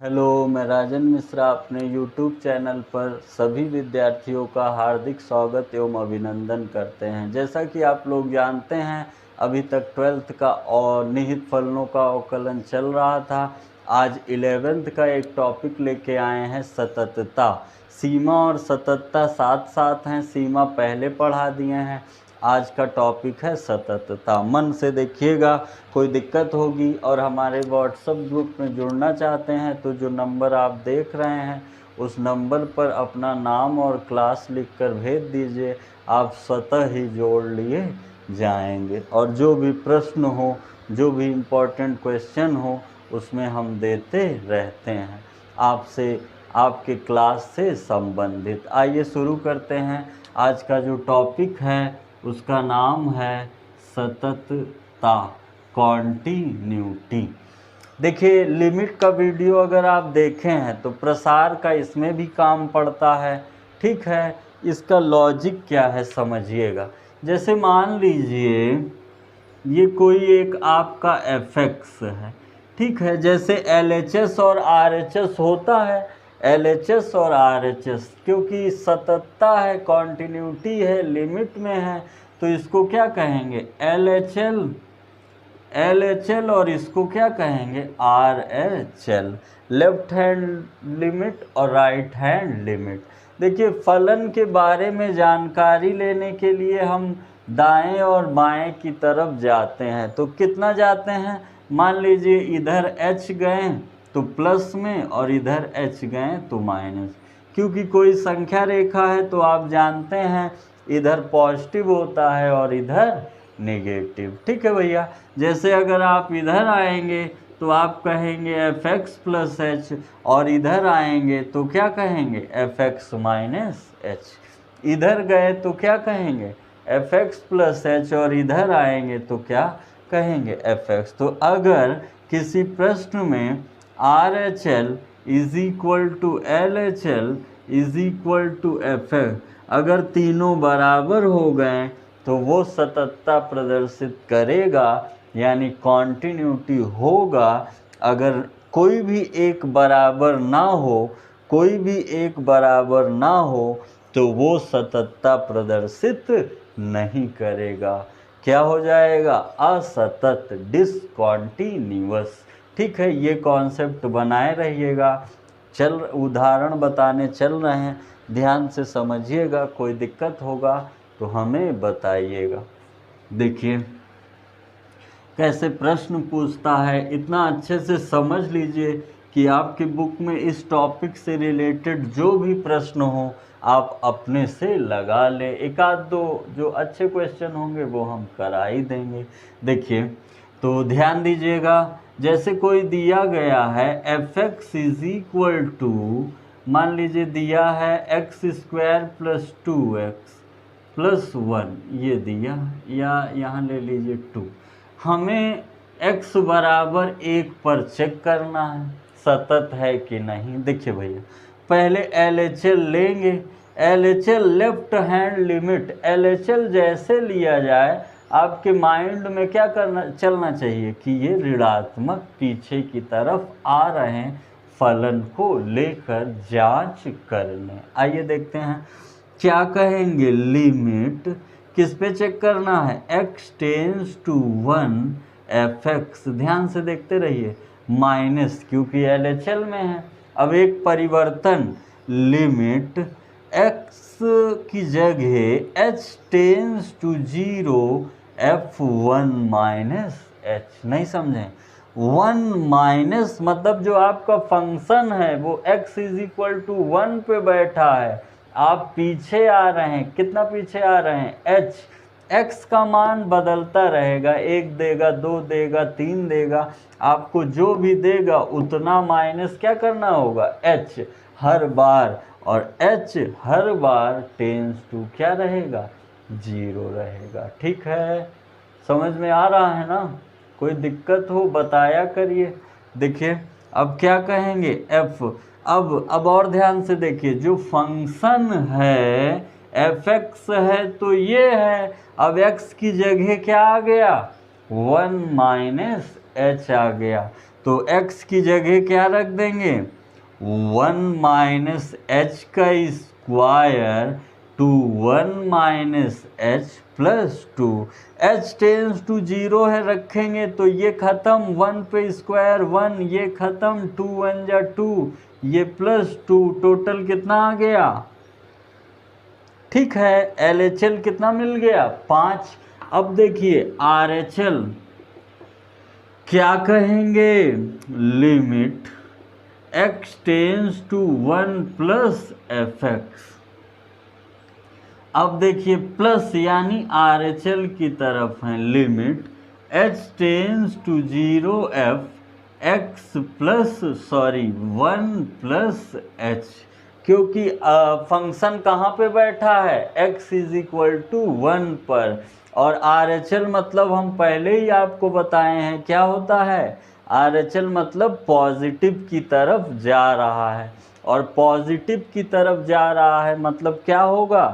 Hello, मैं राजन मिश्रा अपने YouTube channel पर सभी विद्यार्थियों का हार्दिक स्वागत एवं अभिनंदन करते हैं। जैसा कि आप लोग जानते हैं, अभी तक 12th का और निहित फलनों का अवकलन चल रहा था। आज 11th का एक टॉपिक लेके आए हैं, सततता। सीमा और सततता साथ साथ हैं, सीमा पहले पढ़ा दिए हैं। आज का टॉपिक है सततता। मन से देखिएगा, कोई दिक्कत होगी और हमारे व्हाट्सएप ग्रुप में जुड़ना चाहते हैं तो जो नंबर आप देख रहे हैं उस नंबर पर अपना नाम और क्लास लिखकर भेज दीजिए। आप स्वतः ही जोड़ लिए जाएंगे और जो भी प्रश्न हो, जो भी इम्पोर्टेंट क्वेश्चन हो, उसमें हम देते रहते हैं आपसे, आपके क्लास से संबंधित। आइए शुरू करते हैं। आज का जो टॉपिक है उसका नाम है सततता, कॉन्टिन्यूटी। देखिए, लिमिट का वीडियो अगर आप देखे हैं तो प्रसार का इसमें भी काम पड़ता है। ठीक है, इसका लॉजिक क्या है समझिएगा। जैसे मान लीजिए ये कोई एक आपका एफएक्स है, ठीक है। जैसे LHS और RHS होता है, LHS और RHS, क्योंकि सततता है, कॉन्टिन्यूटी है, लिमिट में है, तो इसको क्या कहेंगे? LHL और इसको क्या कहेंगे? RHL। लेफ्ट हैंड लिमिट और राइट हैंड लिमिट। देखिए, फलन के बारे में जानकारी लेने के लिए हम दाएं और बाएं की तरफ जाते हैं। तो कितना जाते हैं? मान लीजिए इधर h गए तो प्लस में और इधर h गए तो माइनस। क्योंकि कोई संख्या रेखा है तो आप जानते हैं इधर पॉजिटिव होता है और इधर नेगेटिव। ठीक है भैया। जैसे अगर आप इधर आएंगे तो आप कहेंगे fx प्लस h, और इधर आएंगे तो क्या कहेंगे? fx minus h। इधर गए तो क्या कहेंगे? fx प्लस h, और इधर आएंगे तो क्या कहेंगे? fx। तो अगर किसी प्रश्न में RHL is equal to LHL is equal to fx, अगर तीनों बराबर हो गए तो वो सततता प्रदर्शित करेगा, यानी कॉन्टिन्यूटी होगा। अगर कोई भी एक बराबर ना हो, कोई भी एक बराबर ना हो तो वो सततता प्रदर्शित नहीं करेगा। क्या हो जाएगा? असतत, डिसकॉन्टिन्यूअस। ठीक है, ये कॉन्सेप्ट बनाए रहिएगा। उदाहरण बताने चल रहे हैं, ध्यान से समझिएगा। कोई दिक्कत होगा तो हमें बताइएगा। देखिए कैसे प्रश्न पूछता है, इतना अच्छे से समझ लीजिए कि आपकी बुक में इस टॉपिक से रिलेटेड जो भी प्रश्न हो आप अपने से लगा लें। एक आध दो जो अच्छे क्वेश्चन होंगे वो हम करा ही देंगे। देखिए, तो ध्यान दीजिएगा। जैसे कोई दिया गया है fx इज इक्वल टू, मान लीजिए दिया है x² प्लस 2x प्लस 1, ये दिया, या यहाँ ले लीजिए 2। हमें x बराबर 1 पर चेक करना है सतत है कि नहीं। देखिए भैया, पहले LHL लेंगे। LHL left hand limit, LHL जैसे लिया जाए आपके माइंड में क्या चलना चाहिए कि ये ऋणात्मक पीछे की तरफ आ रहे हैं फलन को लेकर जांच करने। आइए देखते हैं क्या कहेंगे। लिमिट किस पे चेक करना है? x टेंस टू 1 fx, ध्यान से देखते रहिए, माइनस, क्योंकि LHL में है। अब एक परिवर्तन, लिमिट x की जगह h tends to 0 f1 minus h। नहीं समझें? 1 माइनस मतलब जो आपका फंक्शन है वो x इज इक्वल टू 1 पे बैठा है, आप पीछे आ रहे हैं। कितना पीछे आ रहे हैं? h। x का मान बदलता रहेगा, 1 देगा, 2 देगा, 3 देगा, आपको जो भी देगा उतना माइनस क्या करना होगा? h हर बार, और h हर बार टेंस टू क्या रहेगा? 0 रहेगा। ठीक है, समझ में आ रहा है ना? कोई दिक्कत हो बताया करिए। देखिए अब क्या कहेंगे? f। अब और ध्यान से देखिए, जो फंक्शन है fx है तो ये है। अब x की जगह क्या आ गया? 1 माइनस h आ गया। तो x की जगह क्या रख देंगे, 1 माइनस एच का square to 1 minus h plus 2। H tends to 0 है, रखेंगे तो ये खत्म, 1 पे स्क्वायर 1, ये खत्म, 2 1 जा 2, ये प्लस 2, टोटल कितना आ गया, ठीक है। LHL कितना मिल गया, 5। अब देखिए RHL क्या कहेंगे, limit x tends to 1 plus f x. अब देखिए प्लस यानी RHL की तरफ है, limit h tends to 0 f x plus 1 plus h, क्योंकि फंक्शन कहाँ पे बैठा है, x इज इक्वल टू 1 पर। और RHL मतलब हम पहले ही आपको बताए हैं क्या होता है, RHL मतलब पॉजिटिव की तरफ जा रहा है, और पॉजिटिव की तरफ जा रहा है मतलब क्या होगा,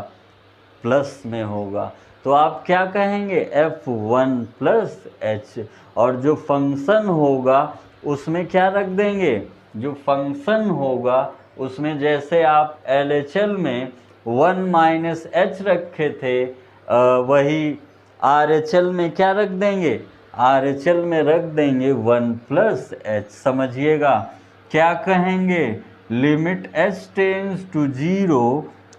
प्लस में होगा। तो आप क्या कहेंगे, f1 प्लस h, और जो फंक्शन होगा उसमें क्या रख देंगे, जो फंक्शन होगा उसमें जैसे आप LHL में 1 माइनस एच रखे थे, वही RHL में क्या रख देंगे, RHL में रख देंगे 1 प्लस एच। समझिएगा क्या कहेंगे, limit h tends to 0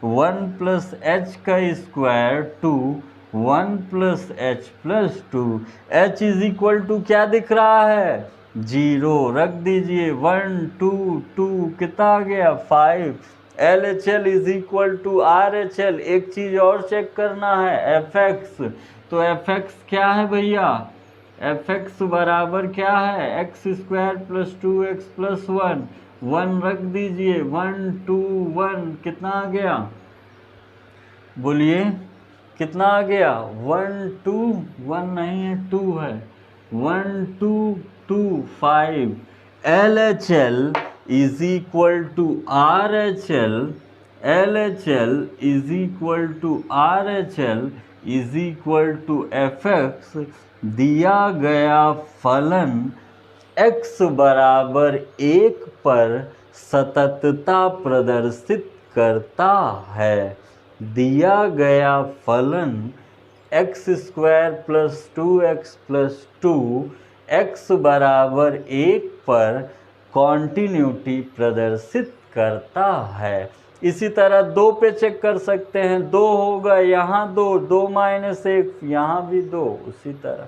1 plus H का square to 1 plus H plus 2। h is equal to क्या दिख रहा है, 0, रख दीजिए, 1 2 2 कितना आ गया, 5। LHL is equal to RHL। एक चीज और चेक करना है, fx, तो fx क्या है भैया, fx बराबर क्या है, x square plus 2x plus 1, 1 रख दीजिए, 1 2 1 कितना आ गया, बोलिए कितना आ गया, 1 2 1 नहीं है, 2 है, 1 2 2 5। LHL is equal to RHL, LHL is equal to RHL is equal to fx। दिया गया फलन x बराबर 1 पर सततता प्रदर्शित करता है। दिया गया फलन x square plus 2x plus 2 x बराबर 1 पर कॉन्टिन्यूटी प्रदर्शित करता है। इसी तरह 2 पे चेक कर सकते हैं, 2 होगा यहाँ 2, 2 माइनस 1 यहाँ भी 2, उसी तरह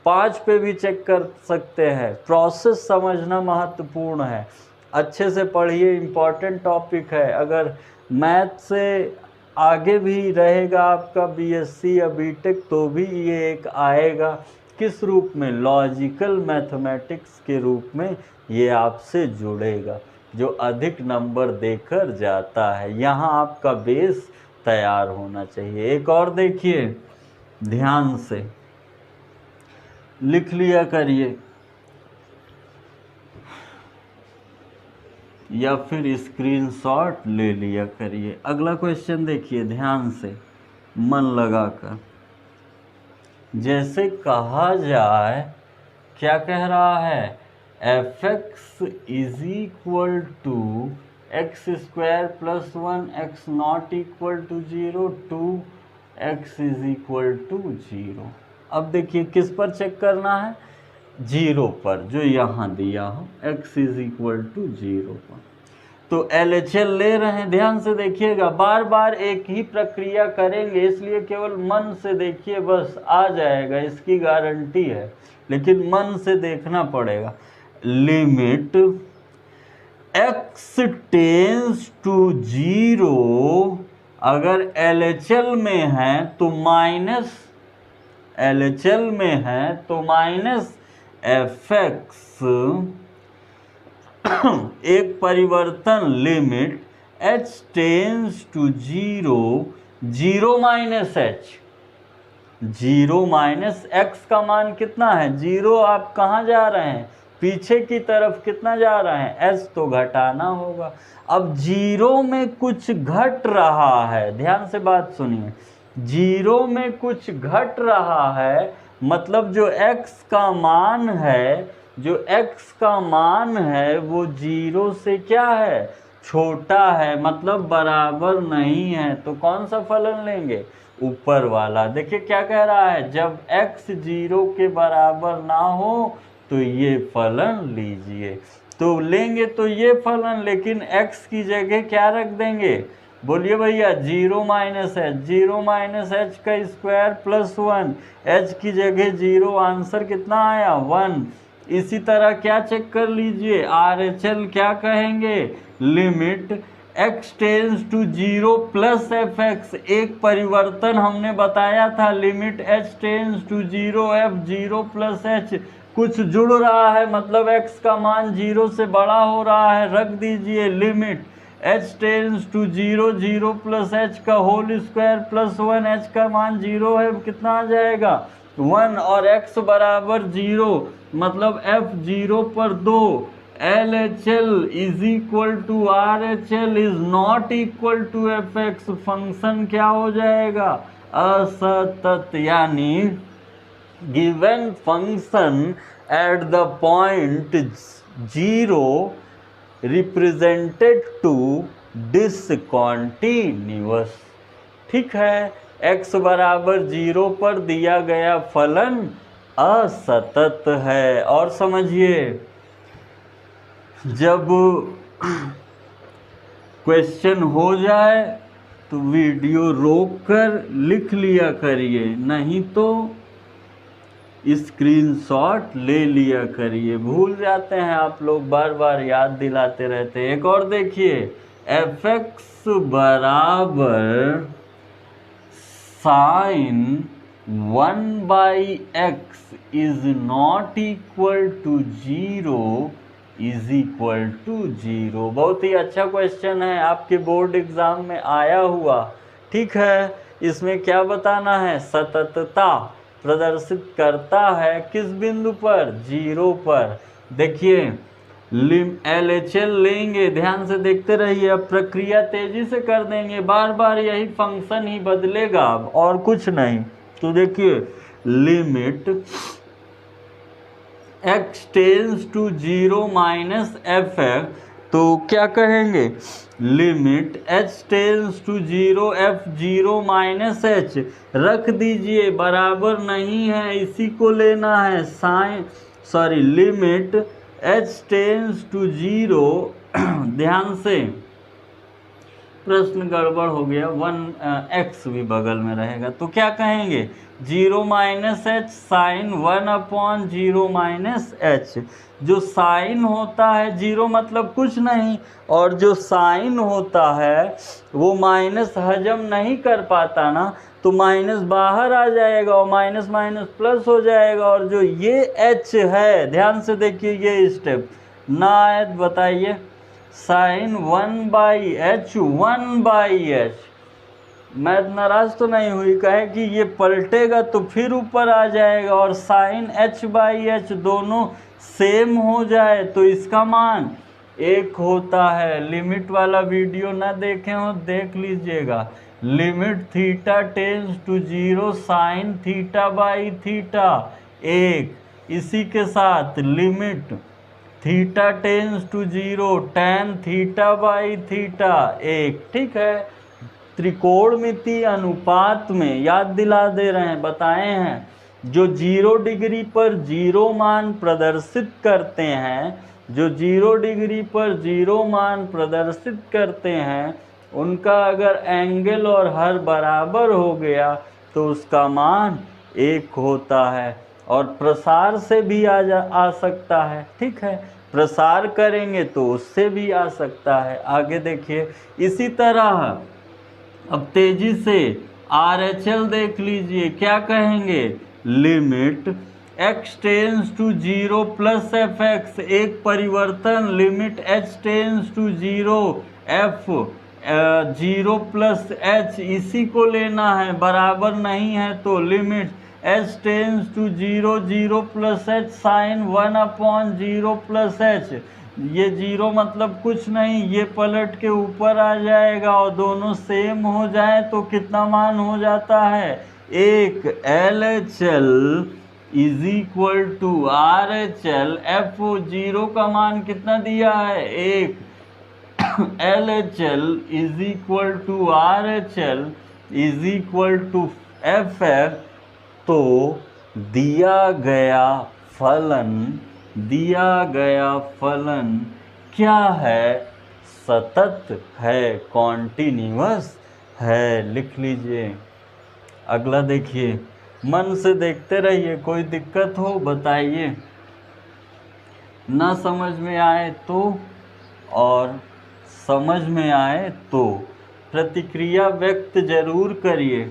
5 पे भी चेक कर सकते हैं। प्रोसेस समझना महत्वपूर्ण है, अच्छे से पढ़िए, इम्पॉर्टेंट टॉपिक है। अगर मैथ से आगे भी रहेगा आपका BSc या BTech तो भी ये एक आएगा, किस रूप में, लॉजिकल मैथमेटिक्स के रूप में ये आपसे जुड़ेगा, जो अधिक नंबर देकर जाता है। यहाँ आपका बेस तैयार होना चाहिए। एक और देखिए, ध्यान से लिख लिया करिए या फिर स्क्रीनशॉट ले लिया करिए। अगला क्वेश्चन देखिए ध्यान से, मन लगाकर। जैसे कहा जाए, क्या कह रहा है, fx is equal to x square plus 1 x not equal to 0 2x is equal to 0। अब देखिए किस पर चेक करना है, 0 पर, जो यहाँ दिया हो, x इज इक्वल टू 0 पर। तो LHL ले रहे हैं, ध्यान से देखिएगा, बार बार एक ही प्रक्रिया करेंगे, इसलिए केवल मन से देखिए, बस आ जाएगा, इसकी गारंटी है, लेकिन मन से देखना पड़ेगा। लिमिट x टेंस टू 0, अगर LHL में है तो माइनस, LHL में है तो माइनस fx, एक परिवर्तन, limit h tends to 0 0 minus h, 0 minus x का मान कितना है, 0। आप कहाँ जा रहे हैं, पीछे की तरफ कितना जा रहे हैं, s तो घटाना होगा। अब 0 में कुछ घट रहा है, ध्यान से बात सुनिए, 0 में कुछ घट रहा है, मतलब जो x का मान है जो x का मान है वो 0 से क्या है, छोटा है, मतलब बराबर नहीं है। तो कौन सा फलन लेंगे, ऊपर वाला। देखिए क्या कह रहा है, जब x 0 के बराबर ना हो तो ये फलन लीजिए। तो लेंगे तो ये फलन, लेकिन x की जगह क्या रख देंगे, बोलिए भैया, 0 माइनस एच, 0 माइनस एच का स्क्वायर प्लस 1, h की जगह 0, आंसर कितना आया 1। इसी तरह क्या चेक कर लीजिए, RHL क्या कहेंगे, limit x tends to 0 plus f x, एक परिवर्तन हमने बताया था, limit h tends to 0 f 0 plus h, कुछ जुड़ रहा है मतलब x का मान 0 से बड़ा हो रहा है, रख दीजिए limit h tends to 0 0 plus h का होल स्क्वायर प्लस 1, h का मान 0 है, कितना आ जाएगा 1, और x बराबर 0 मतलब f 0 पर 2, LHL is equal to RHL is not equal to f x, function क्या हो जाएगा, असतत, यानी given function at the point 0 represented to discontinuous. ठीक है, x बराबर 0 पर दिया गया फलन असतत है। और समझिए, जब क्वेश्चन हो जाए तो वीडियो रोककर लिख लिया करिए, नहीं तो स्क्रीनशॉट ले लिया करिए, भूल जाते हैं आप लोग, बार बार याद दिलाते रहते हैं। एक और देखिए, एफ एक्स बराबर sine 1/x is not equal to 0 is equal to 0। बहुत ही अच्छा क्वेश्चन है, आपके बोर्ड एग्जाम में आया हुआ। ठीक है, इसमें क्या बताना है, सततता प्रदर्शित करता है किस बिंदु पर, 0 पर। देखिए LHL लेंगे, ध्यान से देखते रहिए, अब प्रक्रिया तेजी से कर देंगे, बार बार यही फंक्शन ही बदलेगा और कुछ नहीं। तो देखिए, limit x tends to 0 minus f x, तो क्या कहेंगे, limit h tends to 0 f 0 minus h, रख दीजिए, बराबर नहीं है, इसी को लेना है, लिमिट h टेंस टू 0 ध्यान से, प्रश्न गड़बड़ हो गया, 1x भी बगल में रहेगा, तो क्या कहेंगे, 0 minus h sine 1/0 minus h. जो साइन होता है 0 मतलब कुछ नहीं, और जो साइन होता है वो माइनस हजम नहीं कर पाता ना, तो माइनस बाहर आ जाएगा और माइनस माइनस प्लस हो जाएगा। और जो ये h है, ध्यान से देखिए, ये स्टेप ना आए बताइए, साइन 1/h 1/h, मैथ नाराज तो नहीं हुई, कहे कि ये पलटेगा तो फिर ऊपर आ जाएगा, और साइन h/h दोनों सेम हो जाए तो इसका मान 1 होता है। लिमिट वाला वीडियो ना देखे हो, देख लीजिएगा, limit theta tends to 0 sine theta theta 1, इसी के साथ limit theta tends to 0 tan theta theta 1। ठीक है, त्रिकोणमिति अनुपात में याद दिला दे रहे हैं, बताए हैं, जो 0 डिग्री पर 0 मान प्रदर्शित करते हैं, जो 0 डिग्री पर 0 मान प्रदर्शित करते हैं, उनका अगर एंगल और हर बराबर हो गया तो उसका मान 1 होता है। और प्रसार से भी आ सकता है। ठीक है, प्रसार करेंगे तो उससे भी आ सकता है। आगे देखिए, इसी तरह अब तेजी से RHL देख लीजिए, क्या कहेंगे, limit x tends to 0 plus f x, एक परिवर्तन, limit h tends to 0 f 0 plus h, इसी को लेना है, बराबर नहीं है तो limit h tends to 0 0 plus h sine 1/0 plus h, ये 0 मतलब कुछ नहीं, ये पलट के ऊपर आ जाएगा और दोनों सेम हो जाए तो कितना मान हो जाता है 1। LHL is equal to RHL FO0 का मान कितना दिया है 1, LHL is equal to RHL is equal to FF। तो दिया गया फलन क्या है, सतत है, कॉन्टिन्यूअस है, लिख लीजिए। अगला देखिए, मन से देखते रहिए, कोई दिक्कत हो बताइए, ना समझ में आए तो और समझ में आए तो प्रतिक्रिया व्यक्त जरूर करिए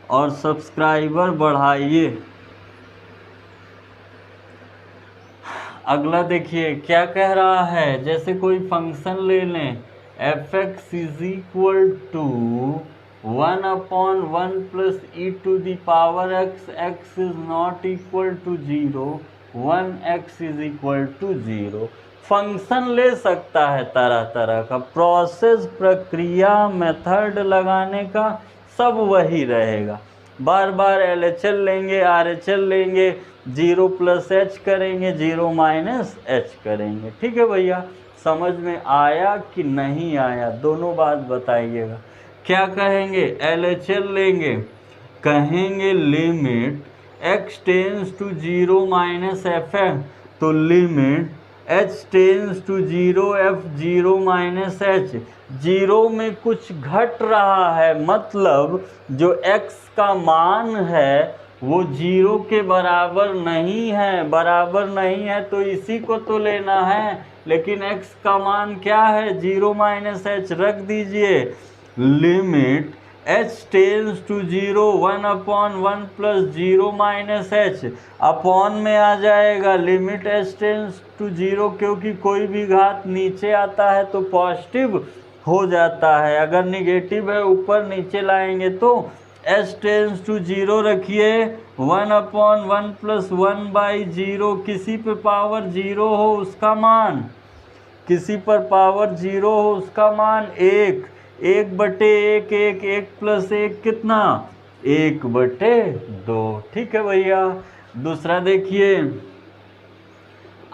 और सब्सक्राइबर बढ़ाइए। अगला देखिए क्या कह रहा है, जैसे कोई फंक्शन ले लें f(x) is equal to 1/1 plus e to the power x, x is not equal to 0, 1x is equal to 0। Function ले सकता है तरह तरह का, प्रोसेस, प्रक्रिया, मेथड लगाने का सब वही रहेगा। बार बार LHL लेंगे, RHL लेंगे, 0 प्लस h करेंगे, 0 माइनस h करेंगे। ठीक है भैया, समझ में आया कि नहीं आया, दोनों बात बताइएगा। क्या कहेंगे, LHL लेंगे, कहेंगे limit x tends to 0 minus fm, तो limit h tends to 0 f0 minus h। 0 में कुछ घट रहा है, मतलब जो x का मान है वो 0 के बराबर नहीं है, तो इसी को तो लेना है। लेकिन x का मान क्या है, 0 माइनस h, रख दीजिए। Limit h tends to 0 1/1 plus 0 minus h, upon में आ जाएगा लिमिट h टेंस टू 0, क्योंकि कोई भी घात नीचे आता है तो पॉजिटिव हो जाता है, अगर निगेटिव है ऊपर नीचे लाएंगे तो h टेंस टू 0 रखिए, 1/1 प्लस 1/0, किसी पे पावर 0 हो उसका मान, किसी पर पावर 0 हो उसका मान 1, 1/1, 1 प्लस 1 कितना, 1/2। ठीक है भैया। दूसरा देखिए,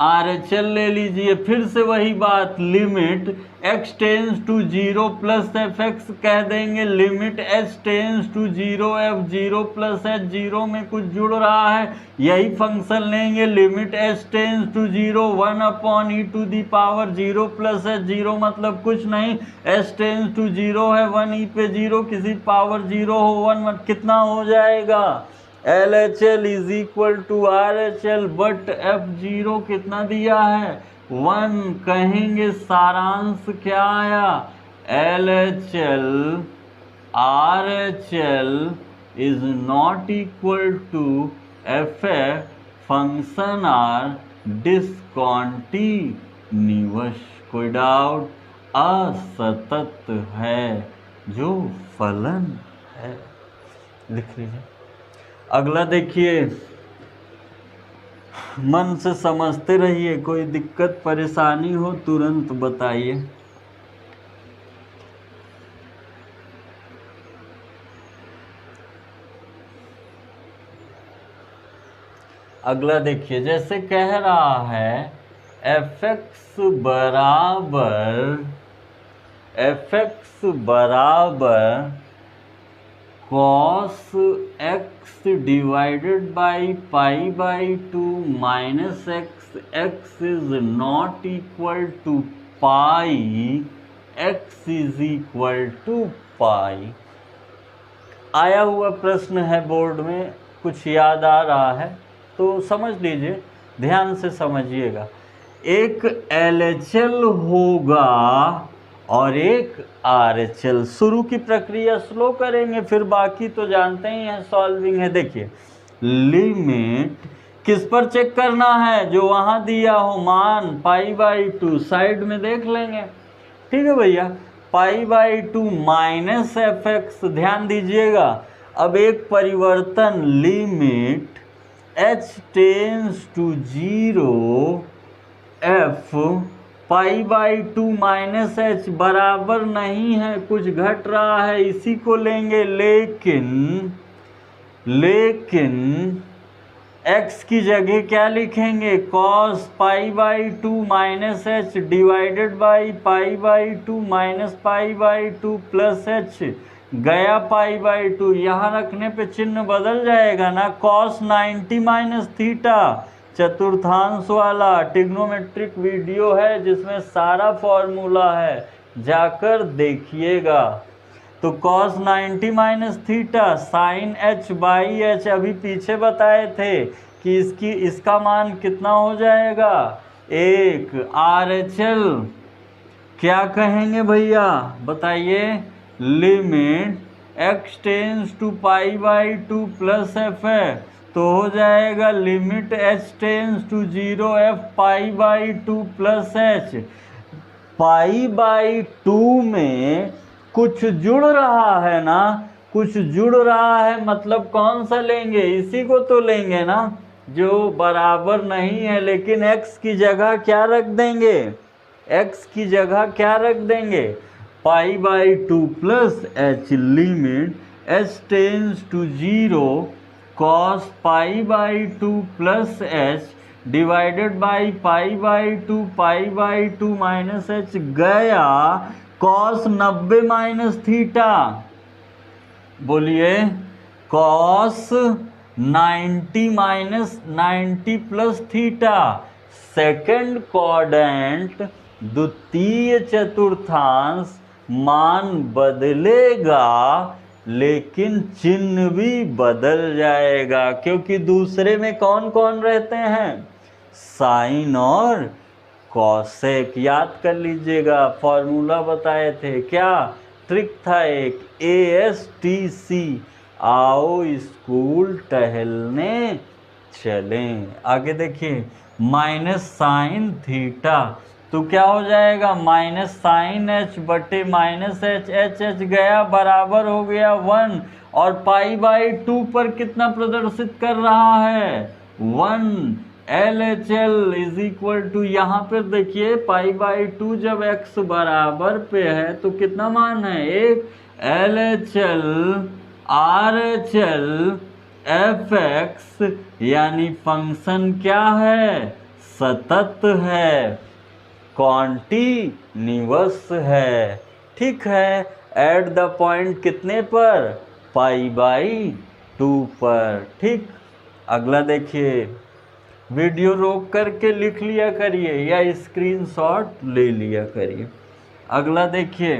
RHL ले लीजिए, फिर से वही बात, limit x tends to 0 plus fx कह देंगे, limit h tends to 0 f0 plus h, 0 में कुछ जुड़ रहा है, यही फंक्शन लेंगे, limit h tends to 0 1/e to the power 0 plus h, 0 मतलब कुछ नहीं, h टेंस टू 0 है, 1e पे 0, किसी पावर 0 हो 1, कितना हो जाएगा, LHL is equal to RHL but f0 कितना दिया है 1, कहेंगे सारांश क्या आया, LHL RHL is not equal to FF, function are discontinuous. कोई डाउट, असतत है जो फलन है, लिख लीजिए। अगला देखिए, मन से समझते रहिए, कोई दिक्कत परेशानी हो तुरंत बताइए। अगला देखिए, जैसे कह रहा है fx बराबर cos x divided by π/2 minus x is not equal to pi, x is equal to pi. आया हुआ प्रश्न है बोर्ड में, कुछ याद आ रहा है तो समझ लीजिए, ध्यान से समझिएगा। एक LHL होगा और एक RHL। शुरू की प्रक्रिया स्लो करेंगे, फिर बाकी तो जानते ही हैं, सॉल्विंग है। देखिए, लिमिट किस पर चेक करना है, जो वहाँ दिया हो मान π/2, साइड में देख लेंगे। ठीक है भैया, π/2 माइनस fx, ध्यान दीजिएगा। अब एक परिवर्तन, limit h tends to 0 f π/2 minus h बराबर नहीं है, कुछ घट रहा है, इसी को लेंगे। लेकिन x की जगह क्या लिखेंगे, cos pi by 2 minus H divided by pi by 2 minus pi by 2 plus H गया पाई बाई 2। यहाँ रखने पे चिन्ह बदल जाएगा ना। cos 90 माइनस थीटा चतुर्थांश वाला ट्रिग्नोमेट्रिक वीडियो है जिसमें सारा फॉर्मूला है, जाकर देखिएगा। तो cos 90 minus theta sine h by H अभी पीछे बताए थे कि इसका मान कितना हो जाएगा, 1। RHL क्या कहेंगे भैया बताइए, limit x tends to pi by 2 plus f है तो हो जाएगा limit h tends to 0 f pi by 2 plus h. Pi by 2 में कुछ जुड़ रहा है ना, कुछ जुड़ रहा है मतलब कौन सा लेंगे, इसी को तो लेंगे ना जो बराबर नहीं है। लेकिन x की जगह क्या रख देंगे, x की जगह क्या रख देंगे, pi by 2 plus h limit h tends to 0 cos pi by 2 plus h divided by pi by 2 minus h गया cos 90 माइनस थीटा। बोलिए cos 90 minus 90 plus theta. Second quadrant द्वितीय चतुर्थांश मान बदलेगा लेकिन चिन्ह भी बदल जाएगा, क्योंकि दूसरे में कौन कौन रहते हैं, साइन और कॉसेक। याद कर लीजिएगा, फॉर्मूला बताए थे, क्या ट्रिक था एक, ASTC आओ स्कूल टहलने चलें। आगे देखिए माइनस साइन थीटा तो क्या हो जाएगा, माइनस साइन एच बटे माइनस एच, एच गया बराबर हो गया 1 और पाई बाई 2 पर कितना प्रदर्शित कर रहा है 1। LHL इज इक्वल टू, यहाँ पर देखिए पाई बाई 2 जब x बराबर पे है तो कितना मान है 1। LHL RHL fx यानी फंक्शन क्या है, सतत है, कॉन्टिन्यूअस है। ठीक है, एट द पॉइंट कितने पर, पाई बाई 2 पर। ठीक, अगला देखिए, वीडियो रोक करके लिख लिया करिए या स्क्रीनशॉट ले लिया करिए। अगला देखिए,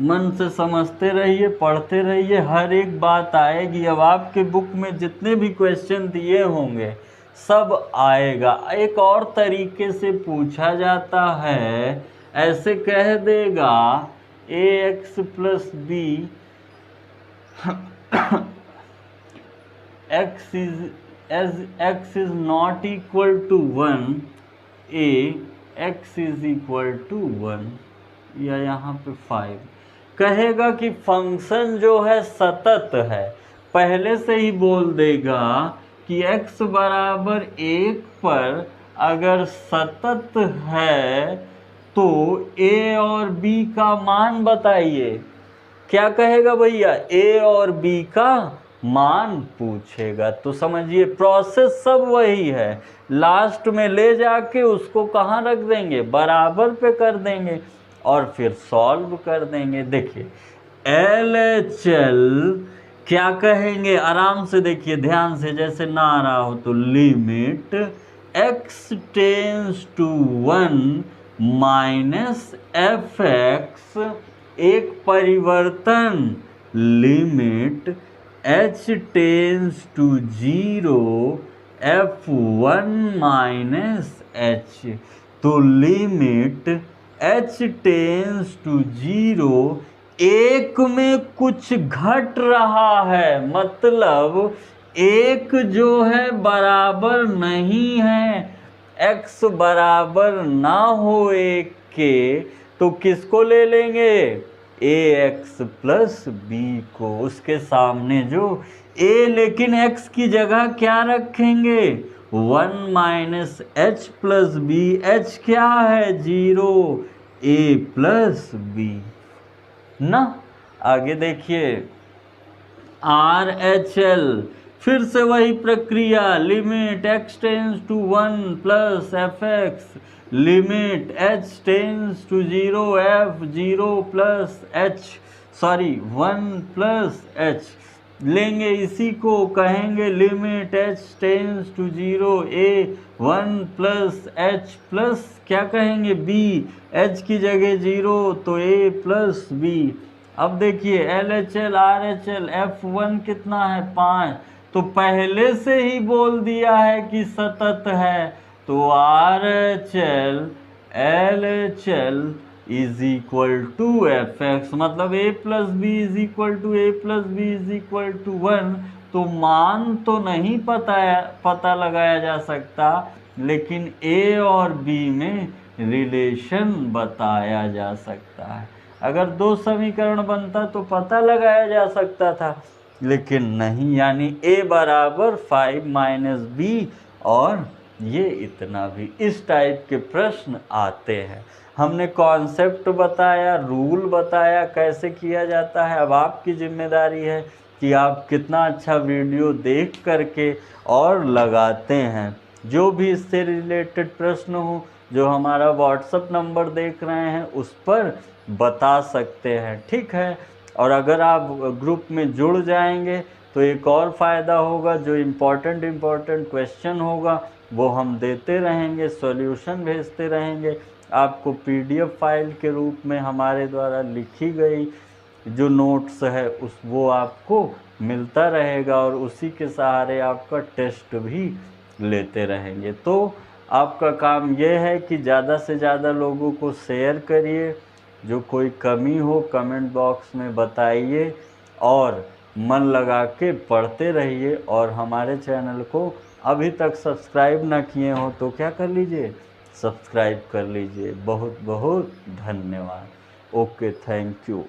मन से समझते रहिए, पढ़ते रहिए, हर एक बात आएगी। अब आपके बुक में जितने भी क्वेश्चन दिए होंगे सब आएगा। एक और तरीके से पूछा जाता है, ऐसे कह देगा ax plus b x is not equal to 1, x is equal to 1 या यहाँ पे 5 कहेगा कि फंक्शन जो है सतत है। पहले से ही बोल देगा कि x बराबर 1 पर अगर सतत है तो a और b का मान बताइए। क्या कहेगा भैया, a और b का मान पूछेगा। तो समझिए प्रोसेस सब वही है, लास्ट में ले जाके उसको कहाँ रख देंगे, बराबर पे कर देंगे और फिर सॉल्व कर देंगे। देखिए LHL क्या कहेंगे, आराम से देखिए ध्यान से, जैसे ना आ रहा हो तो limit x tends to 1 minus fx एक परिवर्तन limit h tends to 0 f1 minus h। तो लिमिट h टेंस टू 0 एक में कुछ घट रहा है, मतलब एक जो है बराबर नहीं है, x बराबर ना हो 1 के तो किसको ले लेंगे, ax प्लस b को, उसके सामने जो a, लेकिन x की जगह क्या रखेंगे 1 minus h plus b, h क्या है 0, a प्लस b ना। आगे देखिए RHL फिर से वही प्रक्रिया, limit x tends to 1 plus f x, limit h tends to 0 f 0 plus h, sorry 1 plus h लेंगे, इसी को कहेंगे limit h tends to 0 a 1 plus h plus क्या कहेंगे b, h की जगह 0 तो a प्लस b। अब देखिए LHL RHL F1 कितना है 5, तो पहले से ही बोल दिया है कि सतत है, तो RHL LHL is equal to f x, मतलब a plus b is equal to a plus b is equal to 1। तो मान तो नहीं पता लगाया जा सकता, लेकिन a और b में रिलेशन बताया जा सकता है। अगर दो समीकरण बनता तो पता लगाया जा सकता था, लेकिन नहीं, यानी a बराबर 5 माइनस बी और ये इतना भी। इस टाइप के प्रश्न आते हैं। हमने कॉन्सेप्ट बताया, रूल बताया कैसे किया जाता है। अब आपकी जिम्मेदारी है कि आप कितना अच्छा वीडियो देख करके और लगाते हैं। जो भी इससे रिलेटेड प्रश्न हो, जो हमारा व्हाट्सएप नंबर देख रहे हैं उस पर बता सकते हैं, ठीक है। और अगर आप ग्रुप में जुड़ जाएंगे तो एक और फ़ायदा होगा, जो इम्पोर्टेंट क्वेश्चन होगा वो हम देते रहेंगे, सॉल्यूशन भेजते रहेंगे आपको पीडीएफ फाइल के रूप में। हमारे द्वारा लिखी गई जो नोट्स है वो आपको मिलता रहेगा, और उसी के सहारे आपका टेस्ट भी लेते रहेंगे। तो आपका काम ये है कि ज़्यादा से ज़्यादा लोगों को शेयर करिए, जो कोई कमी हो कमेंट बॉक्स में बताइए, और मन लगा के पढ़ते रहिए। और हमारे चैनल को अभी तक सब्सक्राइब ना किए हो तो क्या कर लीजिए, सब्सक्राइब कर लीजिए। बहुत बहुत धन्यवाद। Okay, thank you.